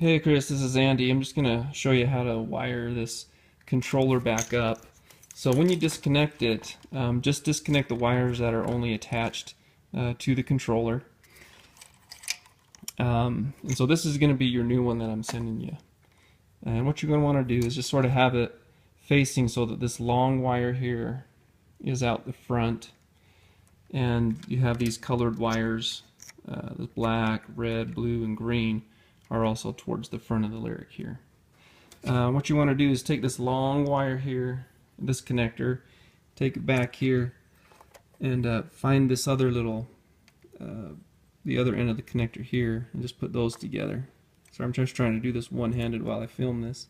Hey Chris, this is Andy. I'm just going to show you how to wire this controller back up. So when you disconnect it, just disconnect the wires that are only attached to the controller. And so this is going to be your new one that I'm sending you. And what you're going to want to do is just sort of have it facing so that this long wire here is out the front. And you have these colored wires, the black, red, blue, and green are also towards the front of the lyric here. What you want to do is take this long wire here, this connector, take it back here, and find this other little, the other end of the connector here, and just put those together. So I'm just trying to do this one-handed while I film this.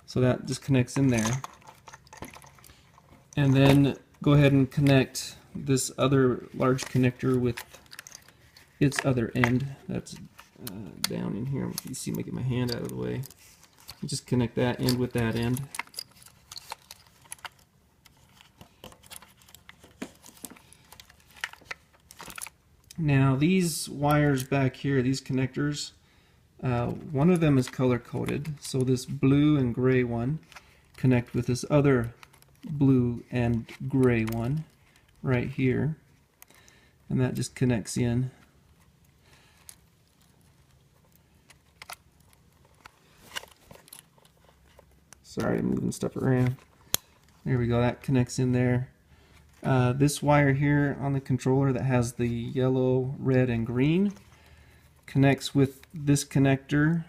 So that just connects in there. And then go ahead and connect this other large connector with its other end. That's down in here. You see me get my hand out of the way. You just connect that end with that end. Now these wires back here, these connectors, one of them is color coded. So this blue and gray one connect with this other blue and gray one right here, and that just connects in. Sorry, I'm moving stuff around. There we go, that connects in there. This wire here on the controller that has the yellow, red, and green connects with this connector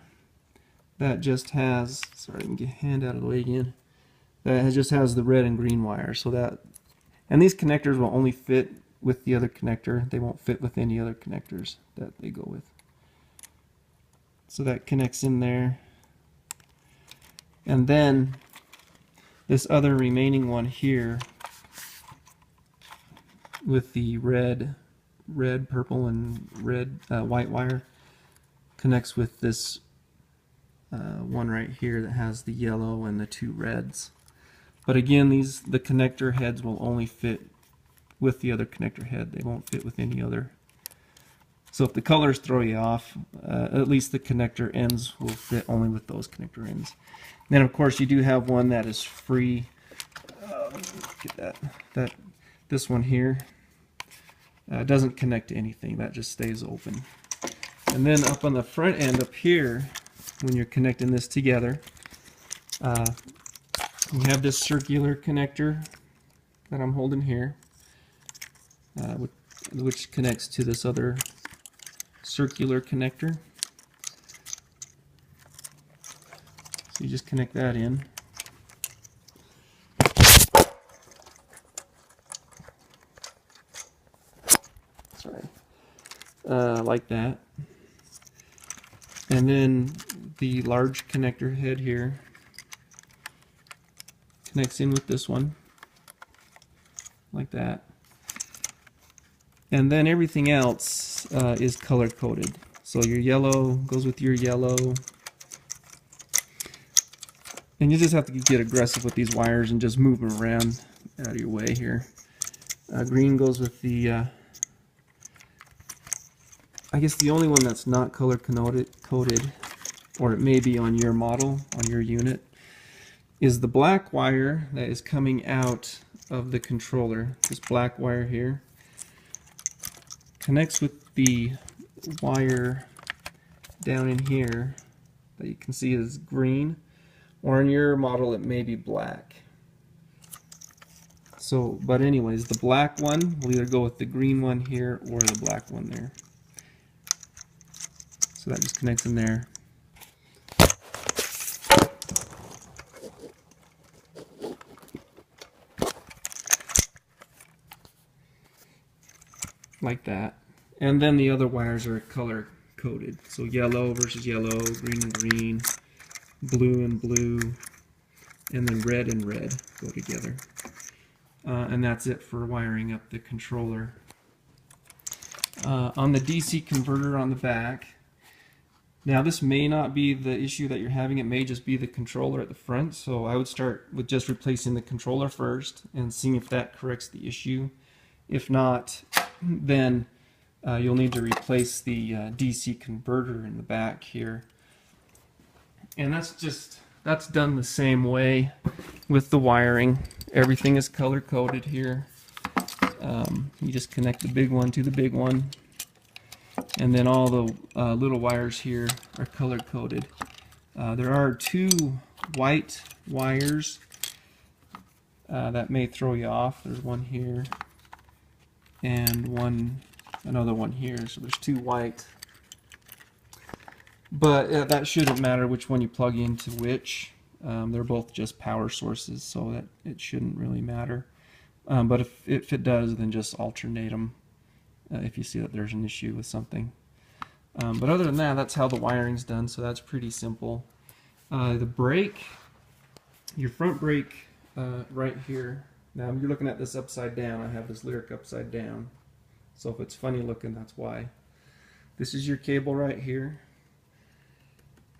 that just has, sorry, let me get a hand out of the way again, that just has the red and green wire. So that, and these connectors will only fit with the other connector. They won't fit with any other connectors that they go with. So that connects in there. And then this other remaining one here with the red, purple, and red white wire connects with this one right here that has the yellow and the two reds. But again, the connector heads will only fit with the other connector head. They won't fit with any other. So if the colors throw you off, at least the connector ends will fit only with those connector ends. Then of course you do have one that is free. Get that. This one here doesn't connect to anything. That just stays open. And then up on the front end up here, when you're connecting this together, you have this circular connector that I'm holding here, which connects to this other circular connector. So you just connect that in. Sorry. Like that. And then the large connector head here connects in with this one, like that. And then everything else is color coded. So your yellow goes with your yellow. And you just have to get aggressive with these wires and just move them around out of your way here. Green goes with the, I guess the only one that's not color coded, or it may be on your model, on your unit, is the black wire that is coming out of the controller. This black wire here connects with the wire down in here that you can see is green, or in your model it may be black. So, but anyways, the black one will either go with the green one here or the black one there. So that just connects in there. Like that. And then the other wires are color coded. So yellow versus yellow, green and green, blue and blue, and then red and red go together. And that's it for wiring up the controller. On the DC converter on the back, now this may not be the issue that you're having, it may just be the controller at the front, so I would start with just replacing the controller first and seeing if that corrects the issue. If not, then you'll need to replace the DC converter in the back here. And that's done the same way with the wiring. Everything is color coded here. You just connect the big one to the big one, and then all the little wires here are color coded. There are 2 white wires that may throw you off. There's one here and another one here, so there's 2 white. But that shouldn't matter which one you plug into which. They're both just power sources, so that it shouldn't really matter. But if it does, then just alternate them if you see that there's an issue with something. But other than that, that's how the wiring's done, so that's pretty simple. The brake, your front brake right here. Now you're looking at this upside down. I have this Lyric upside down, so if it's funny looking, that's why. This is your cable right here.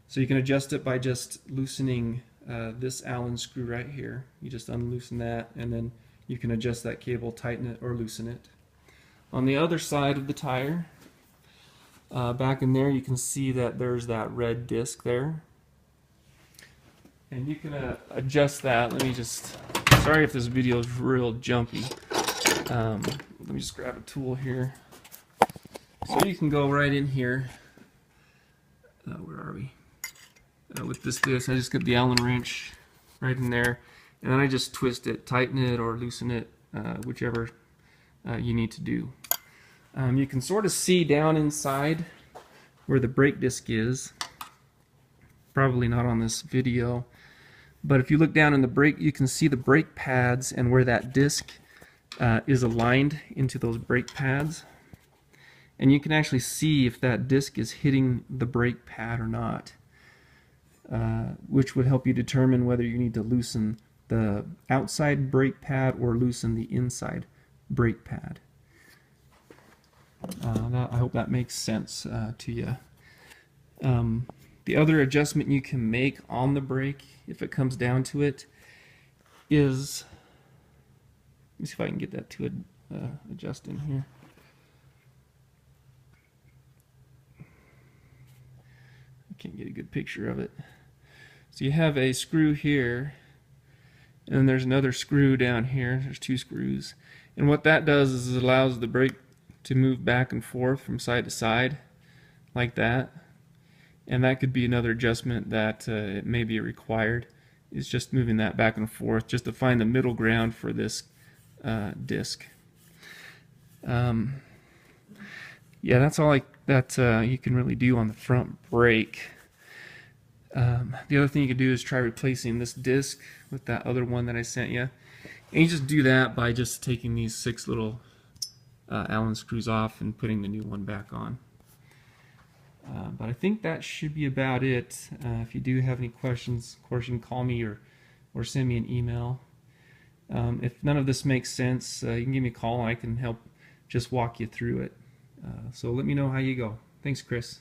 So you can adjust it by just loosening this Allen screw right here. You just unloosen that, and then you can adjust that cable, tighten it, or loosen it. On the other side of the tire, back in there, you can see that there's that red disc there. And you can adjust that. Let me just, sorry if this video is real jumpy. Let me just grab a tool here. So you can go right in here. Where are we? With this disc, I just get the Allen wrench right in there, and then I just twist it, tighten it, or loosen it, whichever you need to do. You can sort of see down inside where the brake disc is. Probably not on this video, but if you look down in the brake, you can see the brake pads and where that disc is aligned into those brake pads. And you can actually see if that disc is hitting the brake pad or not. Which would help you determine whether you need to loosen the outside brake pad or loosen the inside brake pad. I hope that makes sense to you. The other adjustment you can make on the brake, if it comes down to it, is, let me see if I can get that to adjust in here. I can't get a good picture of it. So you have a screw here, and then there's another screw down here. There's 2 screws. And what that does is it allows the brake to move back and forth from side to side, like that. And that could be another adjustment that it may be required, is just moving that back and forth, just to find the middle ground for this disc. Yeah, that's all you can really do on the front brake. The other thing you can do is try replacing this disc with that other one that I sent you. And you just do that by just taking these 6 little Allen screws off and putting the new one back on. But I think that should be about it. If you do have any questions, of course you can call me or send me an email. If none of this makes sense, you can give me a call and I can help just walk you through it. So let me know how you go. Thanks, Chris.